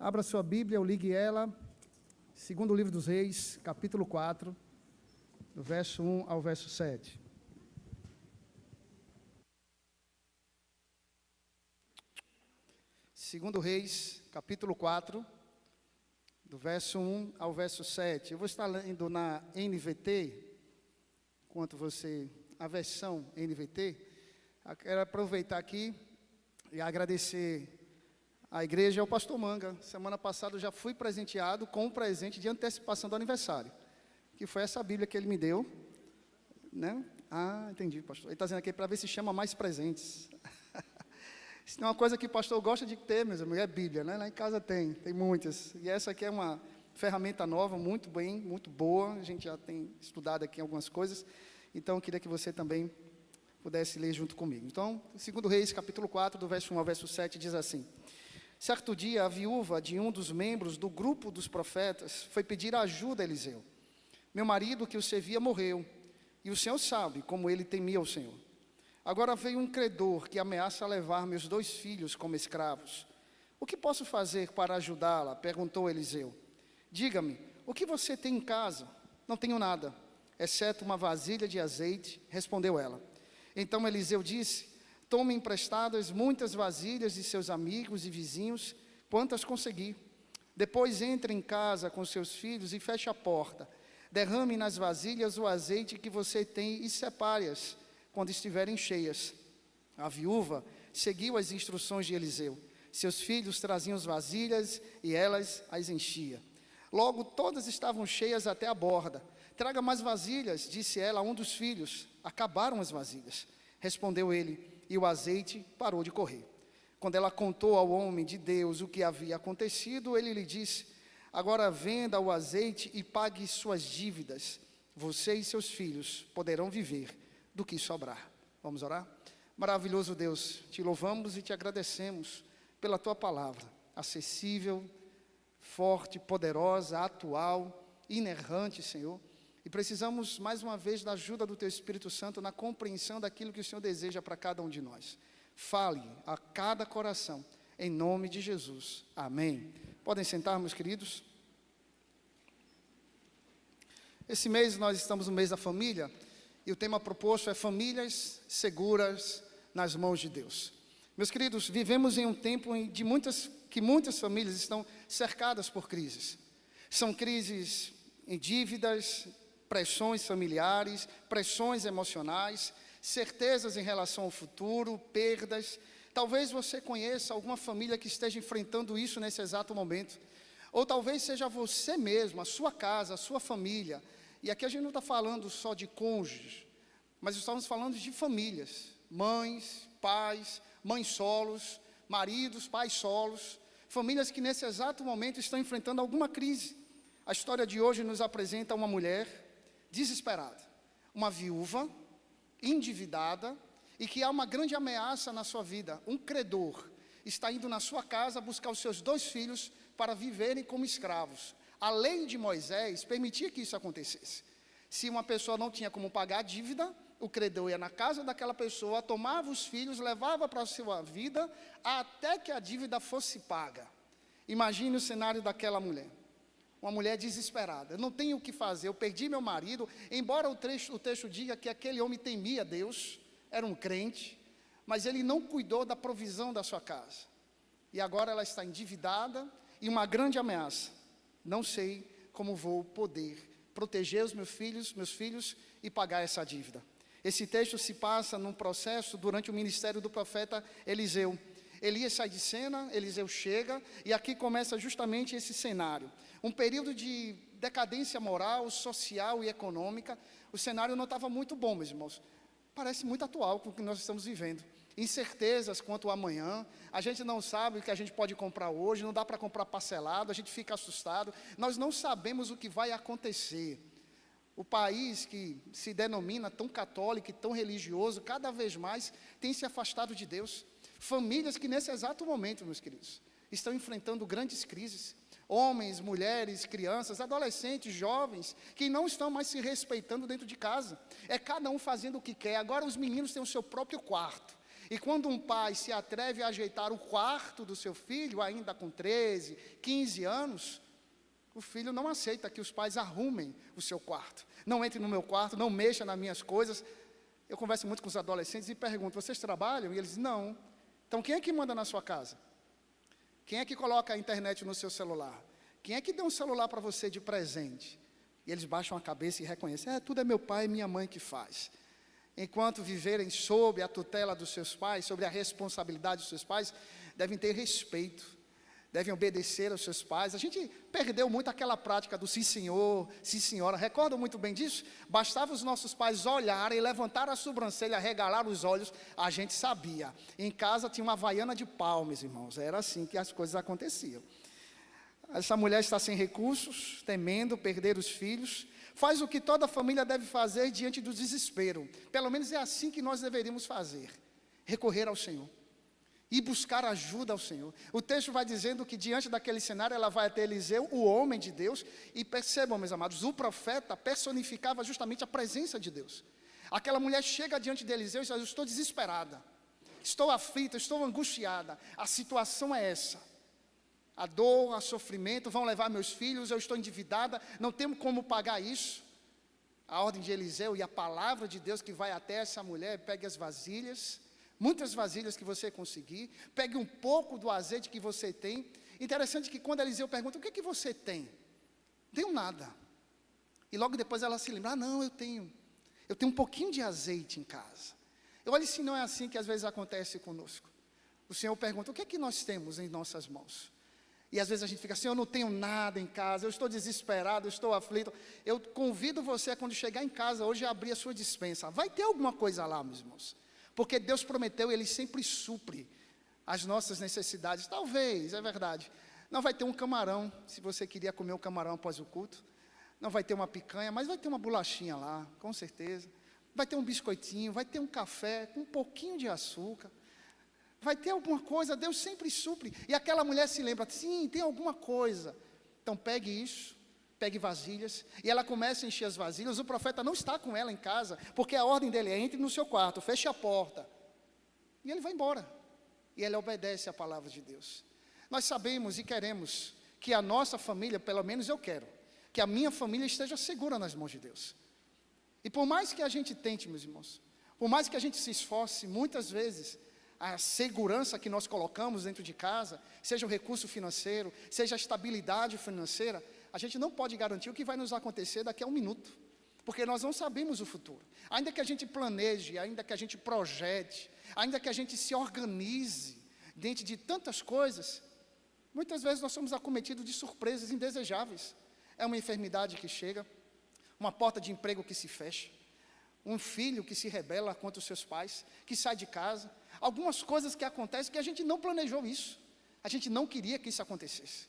Abra sua Bíblia ou ligue ela, segundo livro dos Reis, capítulo 4, do verso 1 ao verso 7. Segundo Reis, capítulo 4, do verso 1 ao verso 7. Eu vou estar lendo na NVT, enquanto você, a versão NVT. Eu quero aproveitar aqui e agradecer à igreja e ao pastor Manga. Semana passada eu já fui presenteado com um presente de antecipação do aniversário, que foi essa Bíblia que ele me deu, né? Ah, entendi, pastor. Ele está dizendo aqui para ver se chama mais presentes. Se tem uma coisa que o pastor gosta de ter, meus amigos, é Bíblia, né? Lá em casa tem muitas. E essa aqui é uma ferramenta nova, muito boa. A gente já tem estudado aqui algumas coisas. Então, eu queria que você também pudesse ler junto comigo. Então, 2 Reis, capítulo 4, do verso 1 ao verso 7, diz assim: Certo dia, a viúva de um dos membros do grupo dos profetas foi pedir ajuda a Eliseu. Meu marido, que o servia, morreu, e o Senhor sabe como ele temia o Senhor. Agora veio um credor que ameaça levar meus 2 filhos como escravos. O que posso fazer para ajudá-la? Perguntou Eliseu. Diga-me, o que você tem em casa? Não tenho nada, exceto uma vasilha de azeite, respondeu ela. Então Eliseu disse: Tome emprestadas muitas vasilhas de seus amigos e vizinhos, quantas conseguir. Depois entre em casa com seus filhos e feche a porta. Derrame nas vasilhas o azeite que você tem e separe-as quando estiverem cheias. A viúva seguiu as instruções de Eliseu. Seus filhos traziam as vasilhas e elas as enchia. Logo todas estavam cheias até a borda. Traga mais vasilhas, disse ela a um dos filhos. Acabaram as vasilhas, respondeu ele, e o azeite parou de correr. Quando ela contou ao homem de Deus o que havia acontecido, ele lhe disse: Agora venda o azeite e pague suas dívidas. Você e seus filhos poderão viver do que sobrar. Vamos orar? Maravilhoso Deus, te louvamos e te agradecemos pela tua palavra, acessível, forte, poderosa, atual, inerrante, Senhor. E precisamos mais uma vez da ajuda do teu Espírito Santo na compreensão daquilo que o Senhor deseja para cada um de nós. Fale a cada coração, em nome de Jesus. Amém. Podem sentar, meus queridos. Esse mês nós estamos no mês da família. E o tema proposto é famílias seguras nas mãos de Deus. Meus queridos, vivemos em um tempo que muitas famílias estão cercadas por crises. São crises em dívidas, pressões familiares, pressões emocionais, certezas em relação ao futuro, perdas. Talvez você conheça alguma família que esteja enfrentando isso nesse exato momento. Ou talvez seja você mesmo, a sua casa, a sua família. E aqui a gente não está falando só de cônjuges, mas estamos falando de famílias, mães, pais, mães solos, maridos, pais solos, famílias que nesse exato momento estão enfrentando alguma crise. A história de hoje nos apresenta uma mulher desesperada, uma viúva, endividada, e que há uma grande ameaça na sua vida. Um credor está indo na sua casa buscar os seus 2 filhos para viverem como escravos. A lei de Moisés permitia que isso acontecesse. Se uma pessoa não tinha como pagar a dívida, o credor ia na casa daquela pessoa, tomava os filhos, levava para a sua vida, até que a dívida fosse paga. Imagine o cenário daquela mulher. Uma mulher desesperada. Eu não tenho o que fazer, eu perdi meu marido, embora o texto diga que aquele homem temia Deus, era um crente, mas ele não cuidou da provisão da sua casa. E agora ela está endividada e uma grande ameaça. Não sei como vou poder proteger os meus filhos e pagar essa dívida. Esse texto se passa num processo durante o ministério do profeta Eliseu. Elias sai de cena, Eliseu chega, e aqui começa justamente esse cenário. Um período de decadência moral, social e econômica. O cenário não estava muito bom, meus irmãos. Parece muito atual com o que nós estamos vivendo. Incertezas quanto ao amanhã, a gente não sabe o que a gente pode comprar hoje, não dá para comprar parcelado, a gente fica assustado, nós não sabemos o que vai acontecer. O país que se denomina tão católico e tão religioso, cada vez mais tem se afastado de Deus. Famílias que nesse exato momento, meus queridos, estão enfrentando grandes crises. Homens, mulheres, crianças, adolescentes, jovens, que não estão mais se respeitando dentro de casa. É cada um fazendo o que quer. Agora os meninos têm o seu próprio quarto. E quando um pai se atreve a ajeitar o quarto do seu filho, ainda com 13, 15 anos, o filho não aceita que os pais arrumem o seu quarto. Não entre no meu quarto, não mexa nas minhas coisas. Eu converso muito com os adolescentes e pergunto, vocês trabalham? E eles dizem, não. Então quem é que manda na sua casa? Quem é que coloca a internet no seu celular? Quem é que deu um celular para você de presente? E eles baixam a cabeça e reconhecem, tudo é meu pai e minha mãe que faz. Enquanto viverem sob a tutela dos seus pais, sobre a responsabilidade dos seus pais, devem ter respeito, devem obedecer aos seus pais. A gente perdeu muito aquela prática do sim senhor, sim senhora, recordam muito bem disso? Bastava os nossos pais olharem, levantar a sobrancelha, regalar os olhos, a gente sabia. Em casa tinha uma havaiana de pau, meus irmãos, era assim que as coisas aconteciam. Essa mulher está sem recursos, temendo perder os filhos, faz o que toda família deve fazer diante do desespero. Pelo menos é assim que nós deveríamos fazer, recorrer ao Senhor e buscar ajuda ao Senhor. O texto vai dizendo que diante daquele cenário ela vai até Eliseu, o homem de Deus, e percebam, meus amados, o profeta personificava justamente a presença de Deus. Aquela mulher chega diante de Eliseu e diz, eu estou desesperada, estou aflita, estou angustiada, a situação é essa. A dor, o sofrimento, vão levar meus filhos, eu estou endividada, não tenho como pagar isso. A ordem de Eliseu e a palavra de Deus que vai até essa mulher, pegue as vasilhas, muitas vasilhas que você conseguir, pegue um pouco do azeite que você tem. Interessante que quando Eliseu pergunta, o que você tem? Não tenho nada. E logo depois ela se lembra, não, eu tenho um pouquinho de azeite em casa. Olha se não é assim que às vezes acontece conosco. O Senhor pergunta, o que nós temos em nossas mãos? E às vezes a gente fica assim, eu não tenho nada em casa, eu estou desesperado, eu estou aflito. Eu convido você, quando chegar em casa hoje, a abrir a sua despensa. Vai ter alguma coisa lá, meus irmãos. Porque Deus prometeu, Ele sempre supre as nossas necessidades. Talvez, é verdade. Não vai ter um camarão, se você queria comer um camarão após o culto. Não vai ter uma picanha, mas vai ter uma bolachinha lá, com certeza. Vai ter um biscoitinho, vai ter um café com um pouquinho de açúcar. Vai ter alguma coisa, Deus sempre supre. E aquela mulher se lembra, sim, tem alguma coisa. Então pegue isso, pegue vasilhas, e ela começa a encher as vasilhas. O profeta não está com ela em casa, porque a ordem dele é, entre no seu quarto, feche a porta. E ele vai embora. E ele obedece à palavra de Deus. Nós sabemos e queremos que a nossa família, pelo menos eu quero, que a minha família esteja segura nas mãos de Deus. E por mais que a gente tente, meus irmãos, por mais que a gente se esforce, muitas vezes, a segurança que nós colocamos dentro de casa, seja o recurso financeiro, seja a estabilidade financeira, a gente não pode garantir o que vai nos acontecer daqui a um minuto, porque nós não sabemos o futuro. Ainda que a gente planeje, ainda que a gente projete, ainda que a gente se organize diante de tantas coisas, muitas vezes nós somos acometidos de surpresas indesejáveis. É uma enfermidade que chega, uma porta de emprego que se fecha, um filho que se rebela contra os seus pais, que sai de casa, algumas coisas que acontecem que a gente não planejou isso, a gente não queria que isso acontecesse,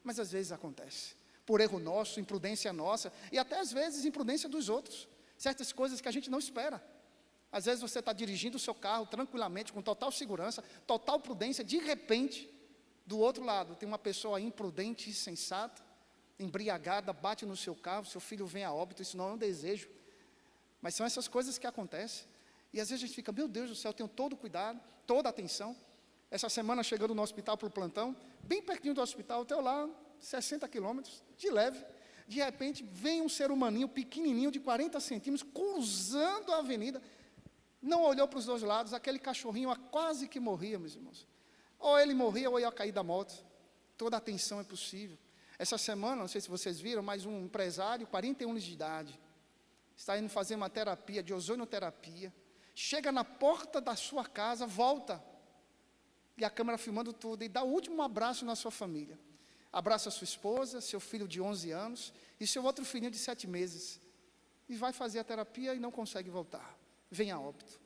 mas às vezes acontece, por erro nosso, imprudência nossa, e até às vezes imprudência dos outros, certas coisas que a gente não espera. Às vezes você está dirigindo o seu carro tranquilamente, com total segurança, total prudência, de repente, do outro lado, tem uma pessoa imprudente, insensata, embriagada, bate no seu carro, seu filho vem a óbito, isso não é um desejo, mas são essas coisas que acontecem. E às vezes a gente fica, meu Deus do céu, eu tenho todo o cuidado, toda a atenção. Essa semana chegando no hospital para o plantão, bem pertinho do hospital, até lá, 60 quilômetros, de leve. De repente, vem um ser humaninho, pequenininho, de 40 centímetros, cruzando a avenida. Não olhou para os dois lados, aquele cachorrinho quase que morria, meus irmãos. Ou ele morria, ou ia cair da moto. Toda a atenção é possível. Essa semana, não sei se vocês viram, mas um empresário, 41 anos de idade, está indo fazer uma terapia, de ozonioterapia, chega na porta da sua casa, volta, e a câmera filmando tudo, e dá o último abraço na sua família. Abraça a sua esposa, seu filho de 11 anos, e seu outro filhinho de 7 meses, e vai fazer a terapia e não consegue voltar, vem a óbito.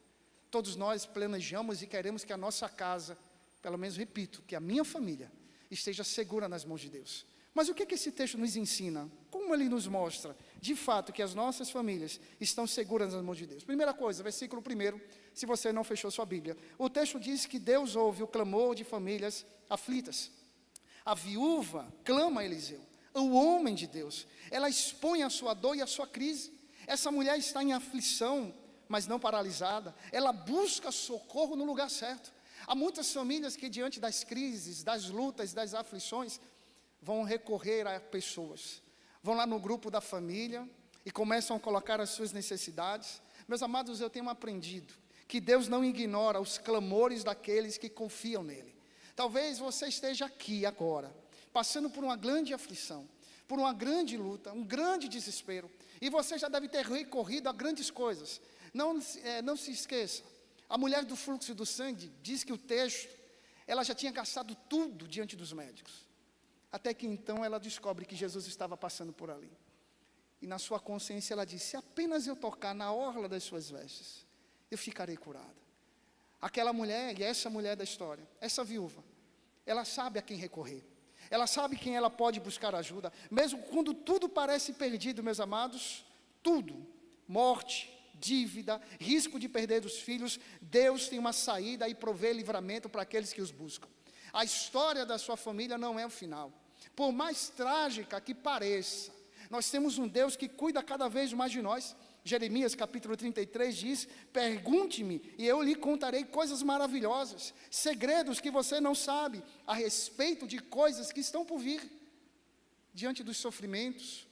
Todos nós planejamos e queremos que a nossa casa, pelo menos repito, que a minha família, esteja segura nas mãos de Deus. Mas o que esse texto nos ensina? Como ele nos mostra, de fato, que as nossas famílias estão seguras nas mãos de Deus? Primeira coisa, versículo 1, se você não fechou sua Bíblia. O texto diz que Deus ouve o clamor de famílias aflitas. A viúva clama a Eliseu, o homem de Deus. Ela expõe a sua dor e a sua crise. Essa mulher está em aflição mas não paralisada. Ela busca socorro no lugar certo. Há muitas famílias que, diante das crises, das lutas, das aflições, vão recorrer a pessoas. Vão lá no grupo da família e começam a colocar as suas necessidades. Meus amados, eu tenho aprendido que Deus não ignora os clamores daqueles que confiam nele. Talvez você esteja aqui agora, passando por uma grande aflição, por uma grande luta, um grande desespero, e você já deve ter recorrido a grandes coisas. Não se esqueça, a mulher do fluxo do sangue diz que o texto, ela já tinha gastado tudo diante dos médicos, até que então ela descobre que Jesus estava passando por ali, e na sua consciência ela disse: se apenas eu tocar na orla das suas vestes, eu ficarei curada. Aquela mulher, e essa mulher da história, essa viúva, ela sabe a quem recorrer, ela sabe quem ela pode buscar ajuda, mesmo quando tudo parece perdido, meus amados, tudo, morte, dívida, risco de perder os filhos, Deus tem uma saída e provê livramento para aqueles que os buscam. A história da sua família não é o final, por mais trágica que pareça, nós temos um Deus que cuida cada vez mais de nós. Jeremias capítulo 33 diz: pergunte-me e eu lhe contarei coisas maravilhosas, segredos que você não sabe, a respeito de coisas que estão por vir. Diante dos sofrimentos,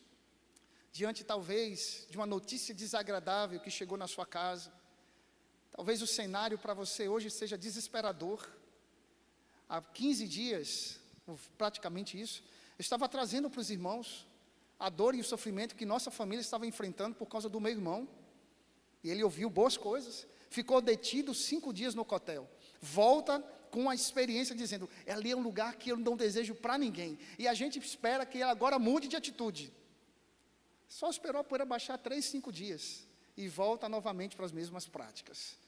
diante talvez de uma notícia desagradável que chegou na sua casa, talvez o cenário para você hoje seja desesperador. Há 15 dias, praticamente isso, eu estava trazendo para os irmãos a dor e o sofrimento que nossa família estava enfrentando por causa do meu irmão. E ele ouviu boas coisas, ficou detido 5 dias no hotel, volta com a experiência dizendo: ali é um lugar que eu não desejo para ninguém, e a gente espera que ele agora mude de atitude. Só esperou a poeira baixar 3, 5 dias, e volta novamente para as mesmas práticas.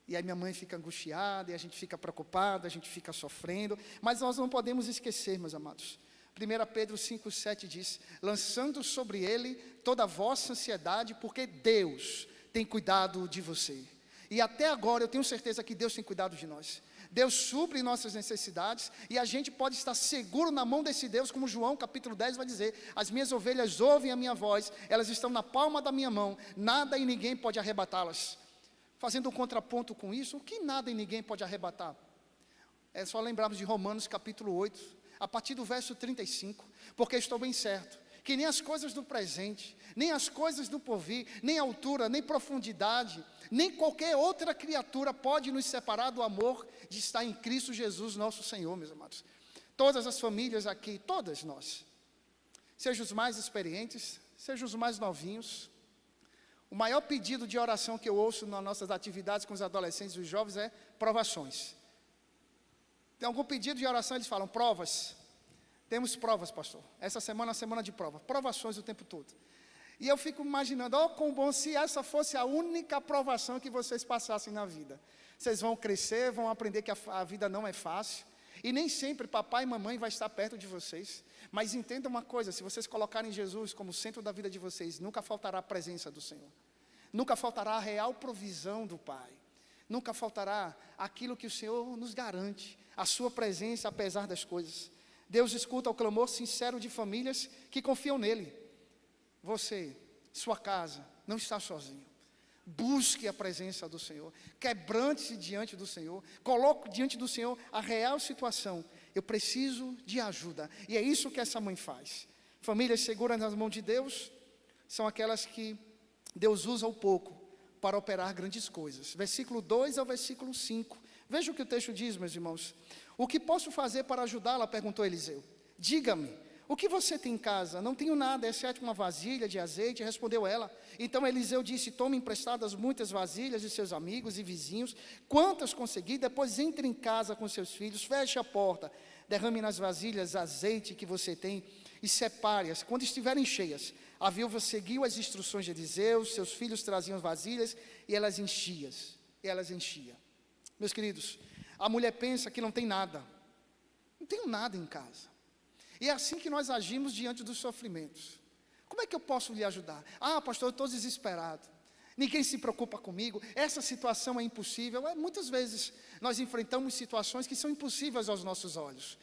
E aí minha mãe fica angustiada, e a gente fica preocupado, a gente fica sofrendo, mas nós não podemos esquecer, meus amados, 1 Pedro 5,7 diz: lançando sobre ele toda a vossa ansiedade, porque Deus tem cuidado de você. E até agora eu tenho certeza que Deus tem cuidado de nós. Deus supre nossas necessidades, e a gente pode estar seguro na mão desse Deus, como João capítulo 10 vai dizer: as minhas ovelhas ouvem a minha voz, elas estão na palma da minha mão, nada e ninguém pode arrebatá-las. Fazendo um contraponto com isso, o que nada e ninguém pode arrebatar? É só lembrarmos de Romanos capítulo 8, a partir do verso 35, porque estou bem certo, que nem as coisas do presente, nem as coisas do porvir, nem altura, nem profundidade, nem qualquer outra criatura pode nos separar do amor de estar em Cristo Jesus nosso Senhor, meus amados. Todas as famílias aqui, todas nós, sejam os mais experientes, sejam os mais novinhos, o maior pedido de oração que eu ouço nas nossas atividades com os adolescentes e os jovens é provações. Tem algum pedido de oração, eles falam: provas. Temos provas, pastor. Essa semana é a semana de prova, provações o tempo todo. E eu fico imaginando: oh, quão bom se essa fosse a única provação que vocês passassem na vida. Vocês vão crescer, vão aprender que a vida não é fácil, e nem sempre papai e mamãe vai estar perto de vocês. Mas entenda uma coisa: se vocês colocarem Jesus como centro da vida de vocês, nunca faltará a presença do Senhor, nunca faltará a real provisão do Pai, nunca faltará aquilo que o Senhor nos garante, a sua presença apesar das coisas. Deus escuta o clamor sincero de famílias que confiam nele. Você, sua casa, não está sozinho. Busque a presença do Senhor, quebrante-se diante do Senhor, coloque diante do Senhor a real situação: eu preciso de ajuda. E é isso que essa mãe faz. Famílias seguras nas mãos de Deus são aquelas que Deus usa o pouco para operar grandes coisas. Versículo 2 ao versículo 5. Veja o que o texto diz, meus irmãos. O que posso fazer para ajudá-la? Perguntou Eliseu. Diga-me, o que você tem em casa? Não tenho nada, exceto uma vasilha de azeite, respondeu ela. Então Eliseu disse: tome emprestadas muitas vasilhas de seus amigos e vizinhos, quantas conseguir, depois entre em casa com seus filhos, feche a porta, derrame nas vasilhas azeite que você tem e separe-as. Quando estiverem cheias, a viúva seguiu as instruções de Eliseu, seus filhos traziam vasilhas e elas enchiam. Meus queridos, a mulher pensa que não tem nada. Não tenho nada em casa. E é assim que nós agimos diante dos sofrimentos. Como é que eu posso lhe ajudar? Ah, pastor, eu estou desesperado. Ninguém se preocupa comigo. Essa situação é impossível. Muitas vezes nós enfrentamos situações que são impossíveis aos nossos olhos.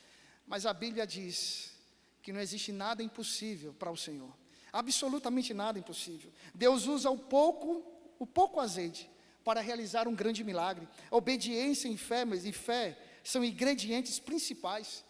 Mas a Bíblia diz que não existe nada impossível para o Senhor. Absolutamente nada impossível. Deus usa o pouco pouco azeite para realizar um grande milagre. Obediência e fé são ingredientes principais.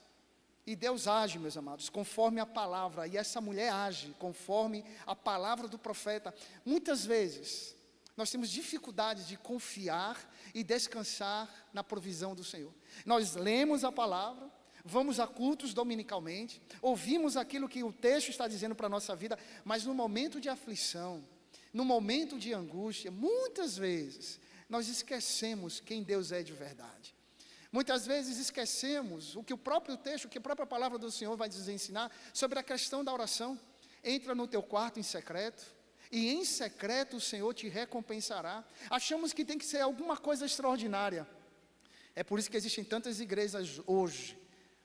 E Deus age, meus amados, conforme a palavra. E essa mulher age conforme a palavra do profeta. Muitas vezes, nós temos dificuldade de confiar e descansar na provisão do Senhor. Nós lemos a palavra, vamos a cultos dominicalmente, ouvimos aquilo que o texto está dizendo para a nossa vida, mas no momento de aflição, no momento de angústia, muitas vezes, nós esquecemos quem Deus é de verdade. Muitas vezes esquecemos o que o próprio texto, o que a própria palavra do Senhor vai nos ensinar sobre a questão da oração. Entra no teu quarto em secreto, e em secreto o Senhor te recompensará. Achamos que tem que ser alguma coisa extraordinária. É por isso que existem tantas igrejas hoje,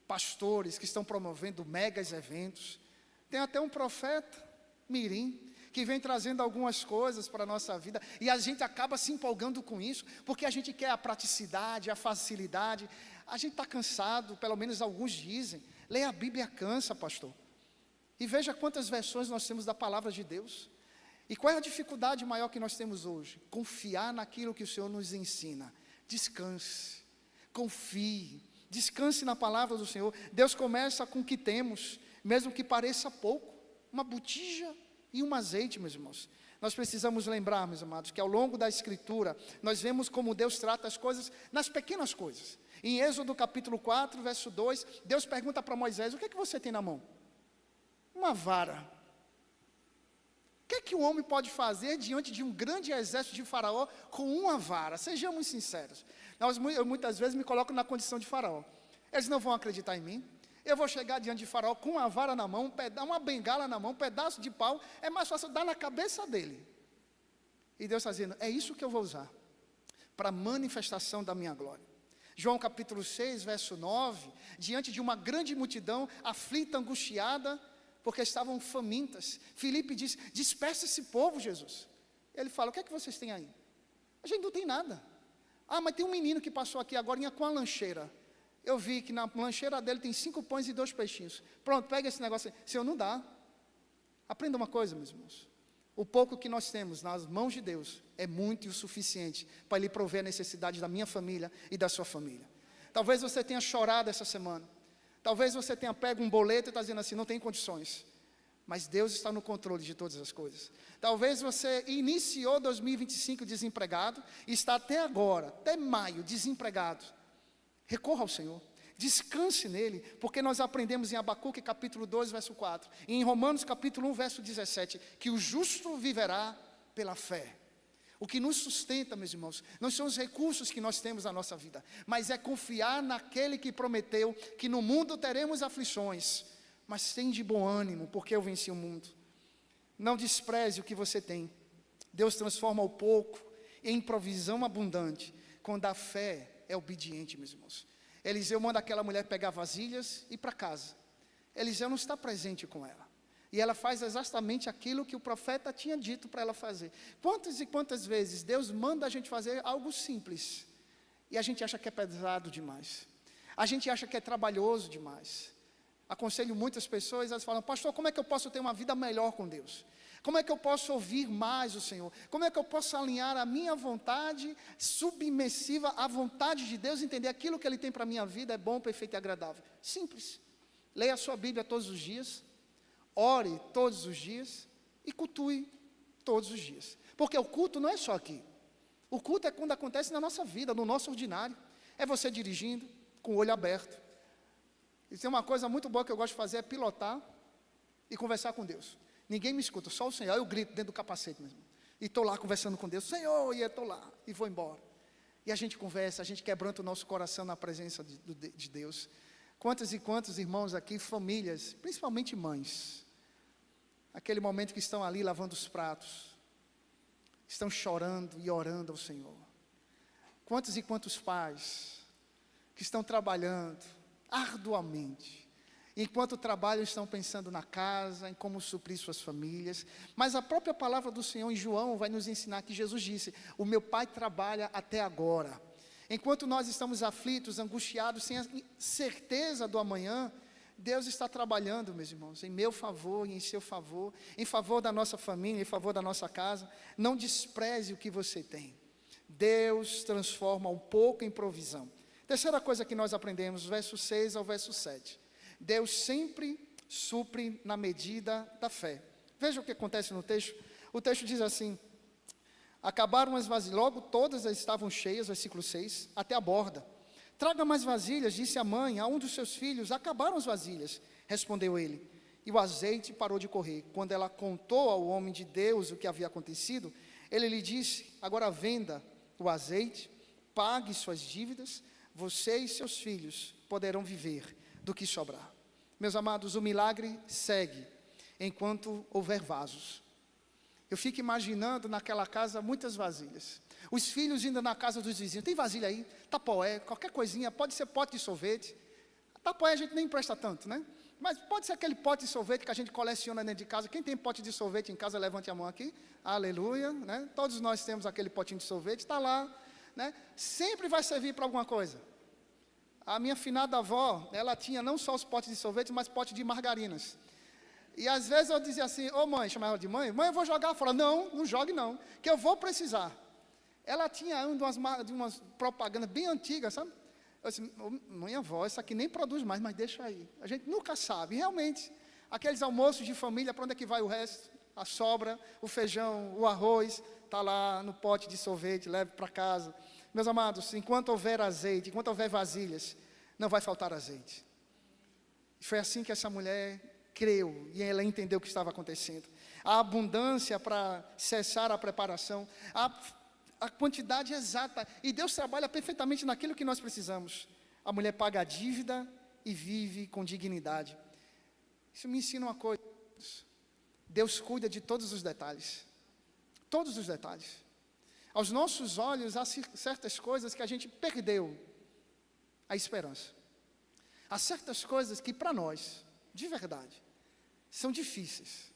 pastores que estão promovendo megas eventos. Tem até um profeta, Mirim, que vem trazendo algumas coisas para a nossa vida, e a gente acaba se empolgando com isso, porque a gente quer a praticidade, a facilidade. A gente está cansado, pelo menos alguns dizem, ler a Bíblia cansa, pastor. E veja quantas versões nós temos da palavra de Deus. E qual é a dificuldade maior que nós temos hoje? Confiar naquilo que o Senhor nos ensina. Descanse, confie, descanse na palavra do Senhor. Deus começa com o que temos, mesmo que pareça pouco, uma botija e um azeite, meus irmãos. Nós precisamos lembrar, meus amados, que ao longo da Escritura, nós vemos como Deus trata as coisas nas pequenas coisas. Em Êxodo capítulo 4, verso 2, Deus pergunta para Moisés: o que é que você tem na mão? Uma vara. O que é que o homem pode fazer diante de um grande exército de Faraó com uma vara? Sejamos sinceros. Eu muitas vezes me coloco na condição de Faraó. Eles não vão acreditar em mim. Eu vou chegar diante de Faraó com uma vara na mão, uma bengala na mão, um pedaço de pau. É mais fácil dar na cabeça dele. E Deus está dizendo: é isso que eu vou usar para a manifestação da minha glória. João capítulo 6, verso 9. Diante de uma grande multidão, aflita, angustiada, porque estavam famintas, Filipe diz: dispersa esse povo, Jesus. Ele fala: o que é que vocês têm aí? A gente não tem nada. Ah, mas tem um menino que passou aqui agora com a lancheira. Eu vi que na lancheira dele tem 5 pães e 2 peixinhos. Pronto, pega esse negócio aí. Senhor, não dá. Aprenda uma coisa, meus irmãos. O pouco que nós temos nas mãos de Deus é muito e o suficiente para Ele prover a necessidade da minha família e da sua família. Talvez você tenha chorado essa semana. Talvez você tenha pego um boleto e está dizendo assim: não tem condições. Mas Deus está no controle de todas as coisas. Talvez você iniciou 2025 desempregado e está até agora, até maio, desempregado. Recorra ao Senhor, descanse nele, porque nós aprendemos em Abacuque capítulo 2, verso 4, e em Romanos capítulo 1, verso 17, que o justo viverá pela fé. O que nos sustenta, meus irmãos, não são os recursos que nós temos na nossa vida, mas é confiar naquele que prometeu que no mundo teremos aflições, mas tem de bom ânimo, porque eu venci o mundo. Não despreze o que você tem. Deus transforma o pouco em provisão abundante, quando a fé é obediente, meus irmãos. Eliseu manda aquela mulher pegar vasilhas e ir para casa. Eliseu não está presente com ela. E ela faz exatamente aquilo que o profeta tinha dito para ela fazer. Quantas e quantas vezes Deus manda a gente fazer algo simples, e a gente acha que é pesado demais. A gente acha que é trabalhoso demais. Aconselho muitas pessoas, elas falam: pastor, como é que eu posso ter uma vida melhor com Deus? Como é que eu posso ouvir mais o Senhor? Como é que eu posso alinhar a minha vontade submissiva à vontade de Deus, entender aquilo que Ele tem para a minha vida é bom, perfeito e agradável? Simples. Leia a sua Bíblia todos os dias, ore todos os dias e cultue todos os dias. Porque o culto não é só aqui. O culto é quando acontece na nossa vida, no nosso ordinário. É você dirigindo, com o olho aberto. E tem uma coisa muito boa que eu gosto de fazer, é pilotar e conversar com Deus. Ninguém me escuta, só o Senhor. Eu grito dentro do capacete mesmo. E estou lá conversando com Deus. Senhor, e eu estou lá. E vou embora. E a gente conversa, a gente quebranta o nosso coração na presença de Deus. Quantos e quantos irmãos aqui, famílias, principalmente mães. Aquele momento que estão ali lavando os pratos. Estão chorando e orando ao Senhor. Quantos e quantos pais que estão trabalhando arduamente. Enquanto trabalham, estão pensando na casa, em como suprir suas famílias. Mas a própria palavra do Senhor em João vai nos ensinar que Jesus disse: o meu Pai trabalha até agora. Enquanto nós estamos aflitos, angustiados, sem a certeza do amanhã, Deus está trabalhando, meus irmãos, em meu favor e em seu favor, em favor da nossa família, em favor da nossa casa. Não despreze o que você tem. Deus transforma um pouco em provisão. Terceira coisa que nós aprendemos, verso 6 ao verso 7. Deus sempre supre na medida da fé. Veja o que acontece no texto. O texto diz assim: acabaram as vasilhas, logo todas estavam cheias, versículo 6, até a borda. Traga mais vasilhas, disse a mãe a um dos seus filhos. Acabaram as vasilhas, respondeu ele. E o azeite parou de correr. Quando ela contou ao homem de Deus o que havia acontecido, ele lhe disse: agora venda o azeite, pague suas dívidas, você e seus filhos poderão viver do que sobrar. Meus amados, o milagre segue enquanto houver vasos. Eu fico imaginando naquela casa muitas vasilhas. Os filhos indo na casa dos vizinhos: tem vasilha aí? Tapoé, qualquer coisinha, pode ser pote de sorvete. Tapoé a gente nem empresta tanto, né? Mas pode ser aquele pote de sorvete que a gente coleciona dentro de casa. Quem tem pote de sorvete em casa, levante a mão aqui. Aleluia, né? Todos nós temos aquele potinho de sorvete, está lá, né? Sempre vai servir para alguma coisa. A minha finada avó, ela tinha não só os potes de sorvete, mas pote de margarinas. E às vezes eu dizia assim: ô mãe, chamava ela de mãe, eu vou jogar fora. Não, não jogue não, que eu vou precisar. Ela tinha de umas propagandas bem antigas, sabe? Eu disse: minha avó, isso aqui nem produz mais, mas deixa aí. A gente nunca sabe, realmente. Aqueles almoços de família, para onde é que vai o resto? A sobra, o feijão, o arroz, está lá no pote de sorvete, leve para casa. Meus amados, enquanto houver azeite, enquanto houver vasilhas, não vai faltar azeite. Foi assim que essa mulher creu, e ela entendeu o que estava acontecendo. A abundância para cessar a preparação, a quantidade exata, e Deus trabalha perfeitamente naquilo que nós precisamos. A mulher paga a dívida e vive com dignidade. Isso me ensina uma coisa: Deus cuida de todos os detalhes. Todos os detalhes. Aos nossos olhos, há certas coisas que a gente perdeu a esperança. Há certas coisas que para nós, de verdade, são difíceis.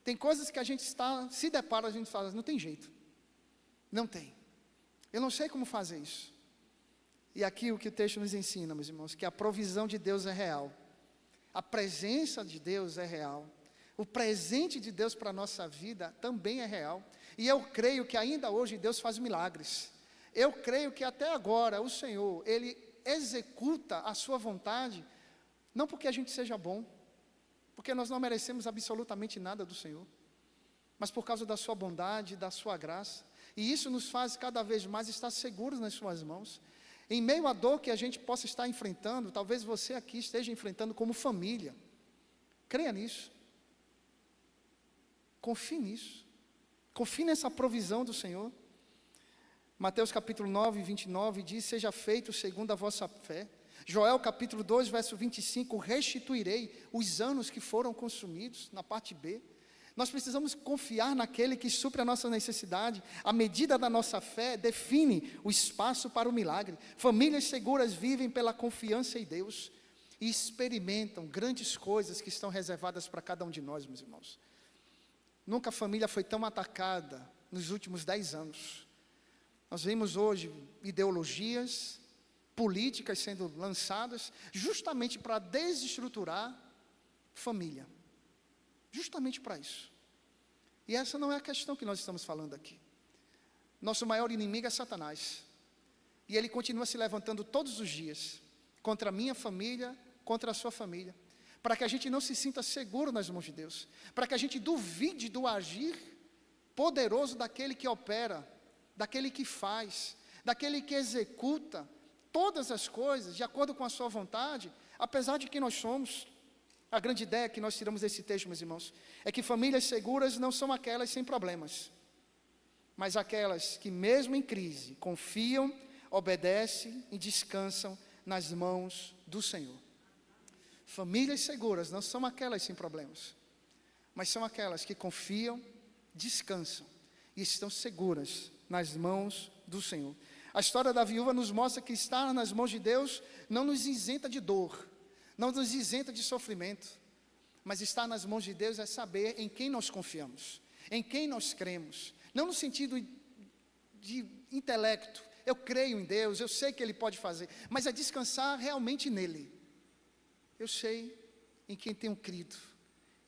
Tem coisas que a gente se depara, a gente fala: não tem jeito. Não tem. Eu não sei como fazer isso. E aqui o que o texto nos ensina, meus irmãos, que a provisão de Deus é real. A presença de Deus é real. O presente de Deus para a nossa vida também é real. E eu creio que ainda hoje Deus faz milagres. Eu creio que até agora o Senhor, Ele executa a sua vontade, não porque a gente seja bom, porque nós não merecemos absolutamente nada do Senhor, mas por causa da sua bondade, da sua graça. E isso nos faz cada vez mais estar seguros nas suas mãos. Em meio à dor que a gente possa estar enfrentando, talvez você aqui esteja enfrentando como família. Creia nisso. Confie nisso. Confie nessa provisão do Senhor. Mateus capítulo 9, 29 diz: seja feito segundo a vossa fé. Joel capítulo 2, verso 25: restituirei os anos que foram consumidos, na parte B. Nós precisamos confiar naquele que supre a nossa necessidade. A medida da nossa fé define o espaço para o milagre. Famílias seguras vivem pela confiança em Deus e experimentam grandes coisas que estão reservadas para cada um de nós, meus irmãos. Nunca a família foi tão atacada nos últimos 10 anos. Nós vemos hoje ideologias, políticas sendo lançadas justamente para desestruturar família. Justamente para isso. E essa não é a questão que nós estamos falando aqui. Nosso maior inimigo é Satanás. E ele continua se levantando todos os dias contra a minha família, contra a sua família, para que a gente não se sinta seguro nas mãos de Deus, para que a gente duvide do agir poderoso daquele que opera, daquele que faz, daquele que executa todas as coisas de acordo com a sua vontade, apesar de que nós somos. A grande ideia que nós tiramos desse texto, meus irmãos, é que famílias seguras não são aquelas sem problemas, mas aquelas que mesmo em crise confiam, obedecem e descansam nas mãos do Senhor. Famílias seguras não são aquelas sem problemas, mas são aquelas que confiam, descansam e estão seguras nas mãos do Senhor. A história da viúva nos mostra que estar nas mãos de Deus não nos isenta de dor, não nos isenta de sofrimento, mas estar nas mãos de Deus é saber em quem nós confiamos, em quem nós cremos, não no sentido de intelecto. Eu creio em Deus, eu sei que Ele pode fazer, mas é descansar realmente nele. Eu sei em quem tenho crido.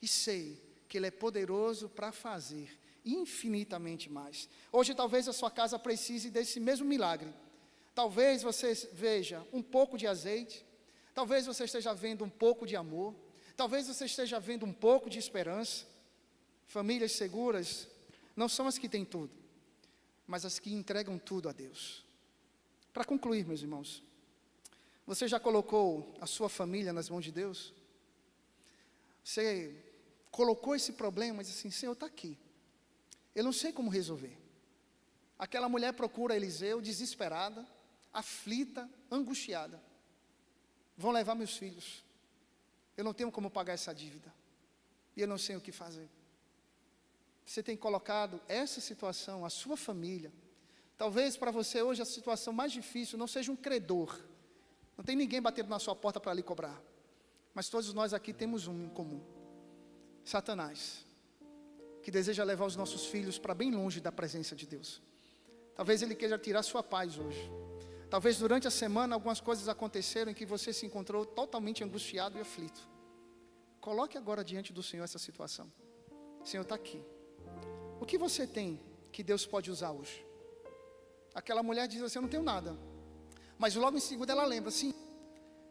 E sei que Ele é poderoso para fazer infinitamente mais. Hoje talvez a sua casa precise desse mesmo milagre. Talvez você veja um pouco de azeite. Talvez você esteja vendo um pouco de amor. Talvez você esteja vendo um pouco de esperança. Famílias seguras não são as que têm tudo, mas as que entregam tudo a Deus. Para concluir, meus irmãos, você já colocou a sua família nas mãos de Deus? Você colocou esse problema e disse assim: Senhor, está aqui. Eu não sei como resolver. Aquela mulher procura Eliseu desesperada, aflita, angustiada. Vão levar meus filhos. Eu não tenho como pagar essa dívida. E eu não sei o que fazer. Você tem colocado essa situação, a sua família. Talvez para você hoje a situação mais difícil não seja um credor. Não tem ninguém batendo na sua porta para lhe cobrar. Mas todos nós aqui temos um em comum: Satanás, que deseja levar os nossos filhos para bem longe da presença de Deus. Talvez ele queira tirar sua paz hoje. Talvez durante a semana algumas coisas aconteceram em que você se encontrou totalmente angustiado e aflito. Coloque agora diante do Senhor essa situação. O Senhor está aqui. O que você tem que Deus pode usar hoje? Aquela mulher diz assim: eu não tenho nada. Mas logo em seguida ela lembra assim: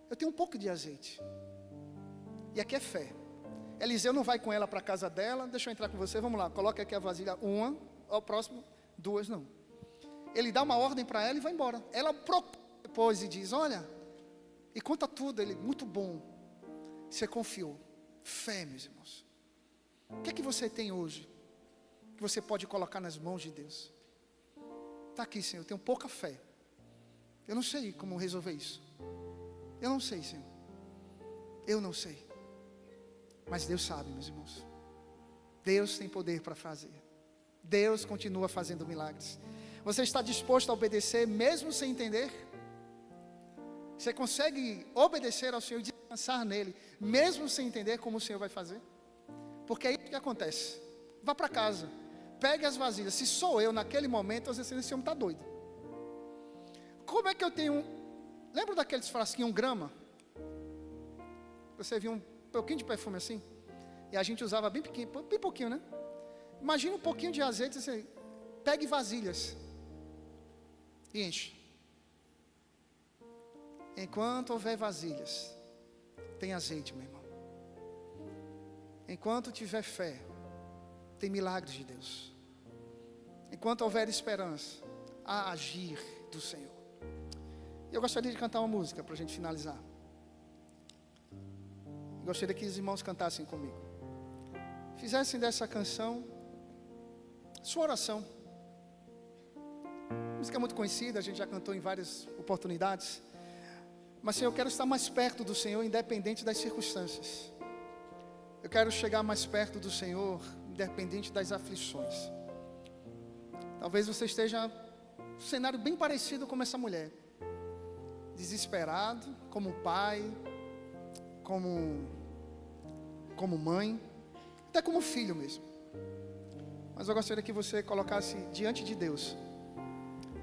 eu tenho um pouco de azeite. E aqui é fé. Eliseu não vai com ela para a casa dela: deixa eu entrar com você, vamos lá, coloca aqui a vasilha, uma, ao próximo, duas, não. Ele dá uma ordem para ela e vai embora. Ela propôs e diz: olha, e conta tudo. Ele: muito bom, você confiou. Fé, meus irmãos. O que é que você tem hoje que você pode colocar nas mãos de Deus? Está aqui, Senhor, eu tenho pouca fé. Eu não sei como resolver isso. Eu não sei, Senhor. Eu não sei. Mas Deus sabe, meus irmãos. Deus tem poder para fazer. Deus continua fazendo milagres. Você está disposto a obedecer mesmo sem entender? Você consegue obedecer ao Senhor e descansar nele, mesmo sem entender como o Senhor vai fazer? Porque é isso que acontece. Vá para casa, pegue as vasilhas. Se sou eu naquele momento, você diz: esse homem está doido. Como é que eu tenho lembra daqueles frasquinhos grama? Você viu um pouquinho de perfume assim? E a gente usava bem pouquinho, né? Imagina um pouquinho de azeite, assim, pegue vasilhas e enche. Enquanto houver vasilhas, tem azeite, meu irmão. Enquanto tiver fé, tem milagres de Deus. Enquanto houver esperança, há agir do Senhor. Eu gostaria de cantar uma música para a gente finalizar. Gostaria que os irmãos cantassem comigo. Fizessem dessa canção sua oração. A música é muito conhecida, a gente já cantou em várias oportunidades. Mas, Senhor, eu quero estar mais perto do Senhor, independente das circunstâncias. Eu quero chegar mais perto do Senhor, independente das aflições. Talvez você esteja num cenário bem parecido com essa mulher. Desesperado, como pai, como mãe, até como filho mesmo. Mas eu gostaria que você colocasse diante de Deus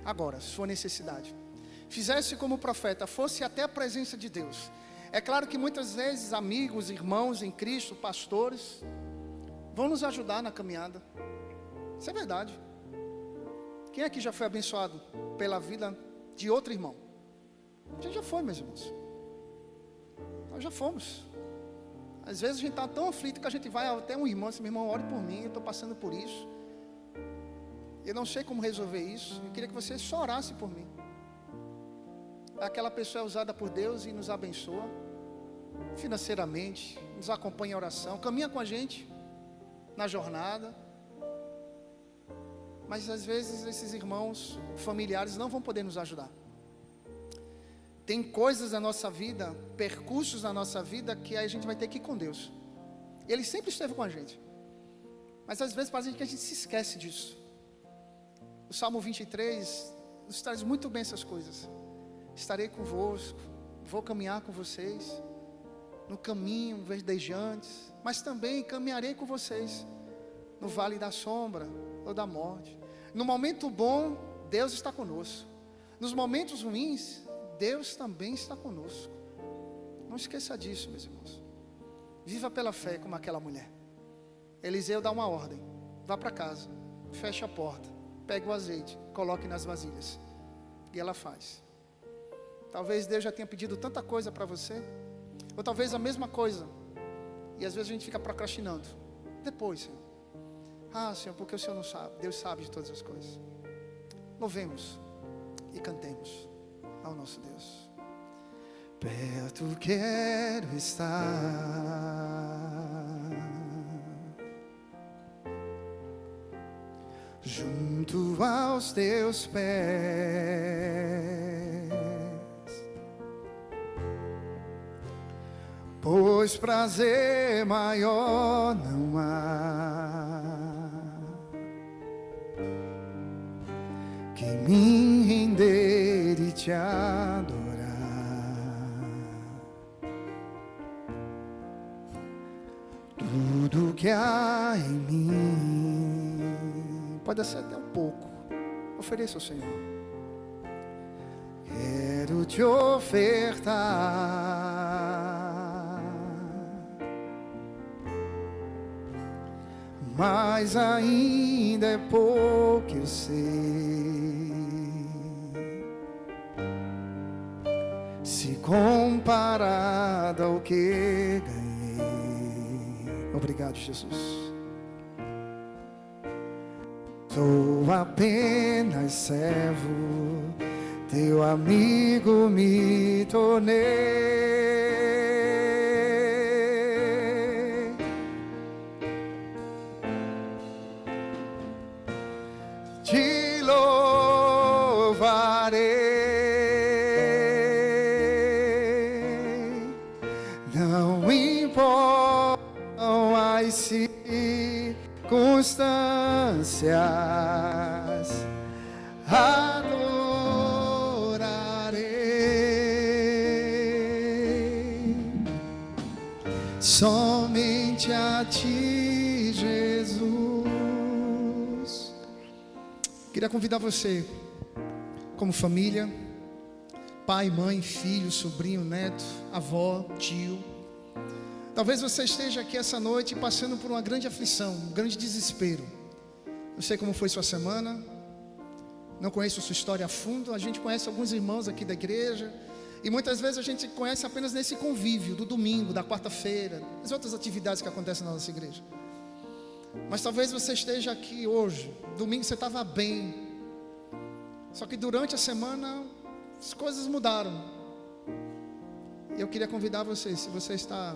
agora sua necessidade. Fizesse como o profeta, fosse até a presença de Deus. É claro que muitas vezes amigos, irmãos em Cristo, pastores, vão nos ajudar na caminhada. Isso é verdade. Quem aqui já foi abençoado pela vida de outro irmão? A gente já foi, meus irmãos. Nós já fomos. Às vezes a gente está tão aflito que a gente vai até um irmão, assim: meu irmão, ore por mim, eu estou passando por isso. Eu não sei como resolver isso. Eu queria que você só orasse por mim. Aquela pessoa é usada por Deus e nos abençoa financeiramente, nos acompanha em oração, caminha com a gente na jornada. Mas às vezes esses irmãos familiares não vão poder nos ajudar. Tem coisas na nossa vida, percursos na nossa vida, que aí a gente vai ter que ir com Deus. Ele sempre esteve com a gente. Mas às vezes parece que a gente se esquece disso. O Salmo 23 nos traz muito bem essas coisas. Estarei convosco, vou caminhar com vocês, no caminho verdejantes, mas também caminharei com vocês, no vale da sombra ou da morte. No momento bom, Deus está conosco. Nos momentos ruins, Deus também está conosco. Não esqueça disso, meus irmãos. Viva pela fé como aquela mulher. Eliseu dá uma ordem: vá para casa, feche a porta, pegue o azeite, coloque nas vasilhas. E ela faz. Talvez Deus já tenha pedido tanta coisa para você, ou talvez a mesma coisa, e às vezes a gente fica procrastinando. Depois, Senhor. Ah, Senhor, porque o Senhor não sabe. Deus sabe de todas as coisas. Louvemos e cantemos ao nosso Deus. Perto quero estar, junto aos teus pés, pois prazer maior não há que me render e te adorar. Tudo que há em mim, pode ser até um pouco, ofereça ao Senhor. Quero te ofertar, mas ainda é pouco, eu sei, se comparado ao que ganhei. Obrigado, Jesus. Sou apenas servo, teu amigo me tornei. Te louvarei, não importa as circunstâncias, adorarei somente a ti, Jesus. Queria convidar você, como família, pai, mãe, filho, sobrinho, neto, avó, tio. Talvez você esteja aqui essa noite passando por uma grande aflição, um grande desespero. Não sei como foi sua semana, não conheço sua história a fundo. A gente conhece alguns irmãos aqui da igreja, e muitas vezes a gente conhece apenas nesse convívio do domingo, da quarta-feira, as outras atividades que acontecem na nossa igreja. Mas talvez você esteja aqui hoje, domingo você estava bem, só que durante a semana as coisas mudaram. E eu queria convidar você, se você está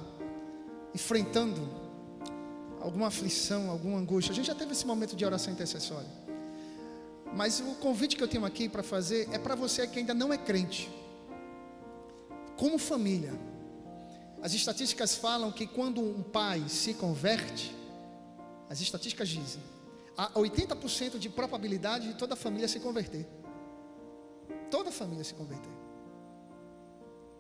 enfrentando alguma aflição, alguma angústia. A gente já teve esse momento de oração intercessória, mas o convite que eu tenho aqui para fazer é para você que ainda não é crente. Como família, as estatísticas falam que quando um pai se converte, as estatísticas dizem, há 80% de probabilidade de toda a família se converter. Toda a família se converter.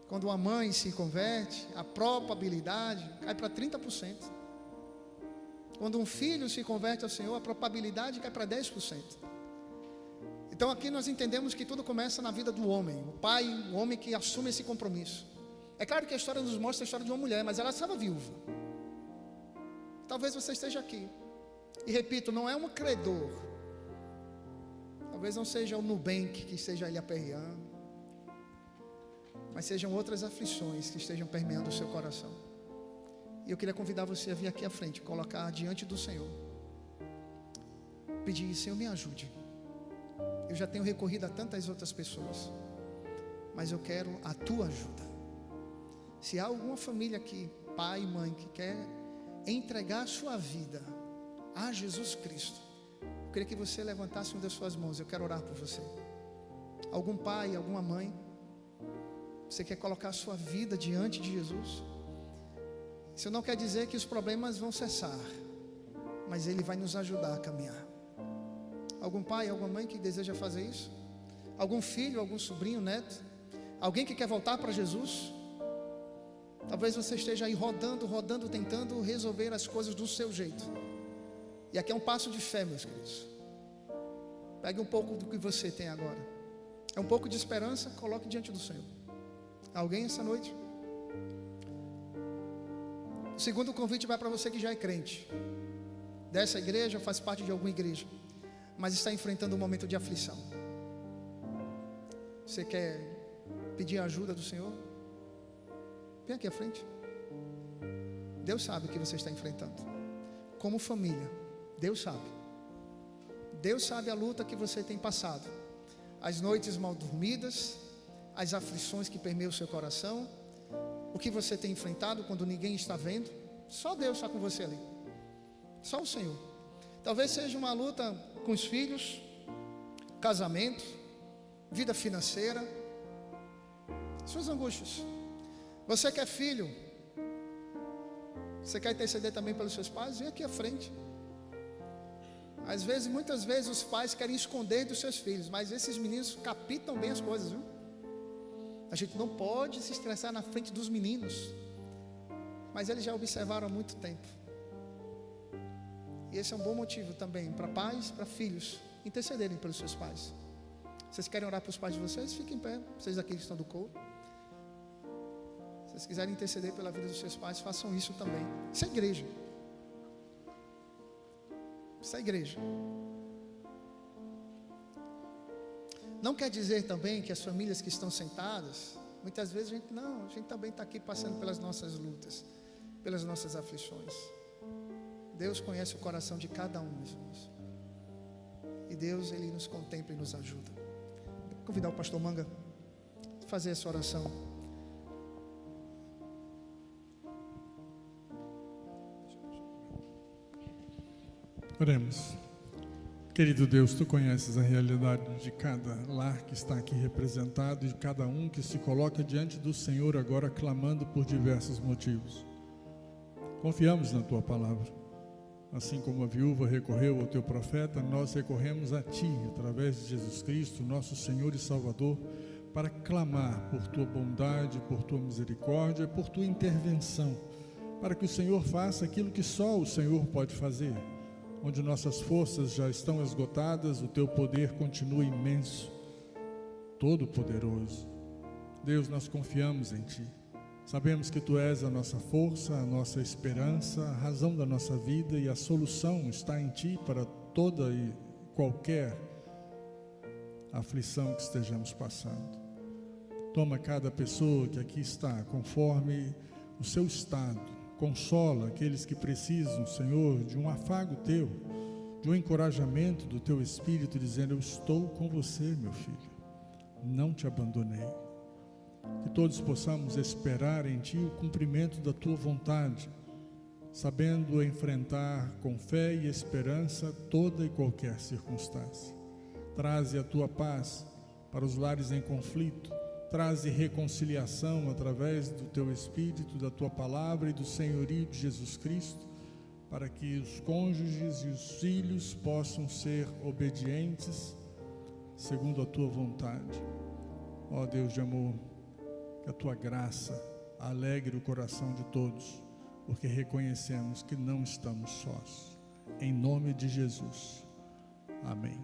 Quando uma mãe se converte, a probabilidade cai para 30%. Quando um filho se converte ao Senhor, a probabilidade cai para 10%. Então aqui nós entendemos que tudo começa na vida do homem. O pai, o homem que assume esse compromisso. É claro que a história nos mostra a história de uma mulher, mas ela estava viúva. Talvez você esteja aqui. E repito, não é um credor. Talvez não seja o Nubank que esteja lhe aperreando, mas sejam outras aflições que estejam permeando o seu coração. E eu queria convidar você a vir aqui à frente, colocar diante do Senhor, pedir: Senhor, me ajude. Eu já tenho recorrido a tantas outras pessoas, mas eu quero a tua ajuda. Se há alguma família aqui, pai e mãe, que quer entregar a sua vida a Jesus Cristo, eu queria que você levantasse uma das suas mãos. Eu quero orar por você. Algum pai, alguma mãe, você quer colocar a sua vida diante de Jesus? Isso não quer dizer que os problemas vão cessar, mas Ele vai nos ajudar a caminhar. Algum pai, alguma mãe que deseja fazer isso? Algum filho, algum sobrinho, neto? Alguém que quer voltar para Jesus? Talvez você esteja aí rodando, tentando resolver as coisas do seu jeito. E aqui é um passo de fé, meus queridos. Pegue um pouco do que você tem agora. É um pouco de esperança, coloque diante do Senhor. Alguém essa noite? O segundo convite vai para você que já é crente, dessa igreja, faz parte de alguma igreja, mas está enfrentando um momento de aflição. Você quer pedir a ajuda do Senhor? Vem aqui à frente. Deus sabe o que você está enfrentando. Como família, Deus sabe. Deus sabe a luta que você tem passado, as noites mal dormidas, as aflições que permeiam o seu coração, o que você tem enfrentado quando ninguém está vendo. Só Deus está com você ali, só o Senhor. Talvez seja uma luta com os filhos, casamento, vida financeira, suas angústias. Você que é filho, você quer interceder também pelos seus pais? Vem aqui à frente. Às vezes, muitas vezes os pais querem esconder dos seus filhos, mas esses meninos captam bem as coisas, viu? A gente não pode se estressar na frente dos meninos, mas eles já observaram há muito tempo. E esse é um bom motivo também para pais, para filhos intercederem pelos seus pais. Vocês querem orar para os pais de vocês? Fiquem em pé. Vocês aqui que estão do coro, se vocês quiserem interceder pela vida dos seus pais, façam isso também. Isso é igreja. Isso é igreja. Não quer dizer também que as famílias que estão sentadas, muitas vezes a gente também está aqui passando pelas nossas lutas, pelas nossas aflições. Deus conhece o coração de cada um, meus irmãos. E Deus, Ele nos contempla e nos ajuda. Vou convidar o pastor Manga a fazer essa oração. Oremos. Querido Deus, Tu conheces a realidade de cada lar que está aqui representado e de cada um que se coloca diante do Senhor agora clamando por diversos motivos. Confiamos na Tua palavra. Assim como a viúva recorreu ao Teu profeta, nós recorremos a Ti, através de Jesus Cristo, nosso Senhor e Salvador, para clamar por Tua bondade, por Tua misericórdia, por Tua intervenção, para que o Senhor faça aquilo que só o Senhor pode fazer. Onde nossas forças já estão esgotadas, o Teu poder continua imenso, todo-poderoso. Deus, nós confiamos em Ti. Sabemos que Tu és a nossa força, a nossa esperança, a razão da nossa vida, e a solução está em Ti para toda e qualquer aflição que estejamos passando. Toma cada pessoa que aqui está, conforme o seu estado. Consola aqueles que precisam, Senhor, de um afago Teu, de um encorajamento do Teu Espírito, dizendo: eu estou com você, meu filho, não te abandonei. Que todos possamos esperar em Ti o cumprimento da Tua vontade, sabendo enfrentar com fé e esperança toda e qualquer circunstância. Traze a Tua paz para os lares em conflito. Traze reconciliação através do Teu Espírito, da Tua Palavra e do senhorio de Jesus Cristo, para que os cônjuges e os filhos possam ser obedientes segundo a Tua vontade. Ó Deus de amor, que a Tua graça alegre o coração de todos, porque reconhecemos que não estamos sós. Em nome de Jesus. Amém.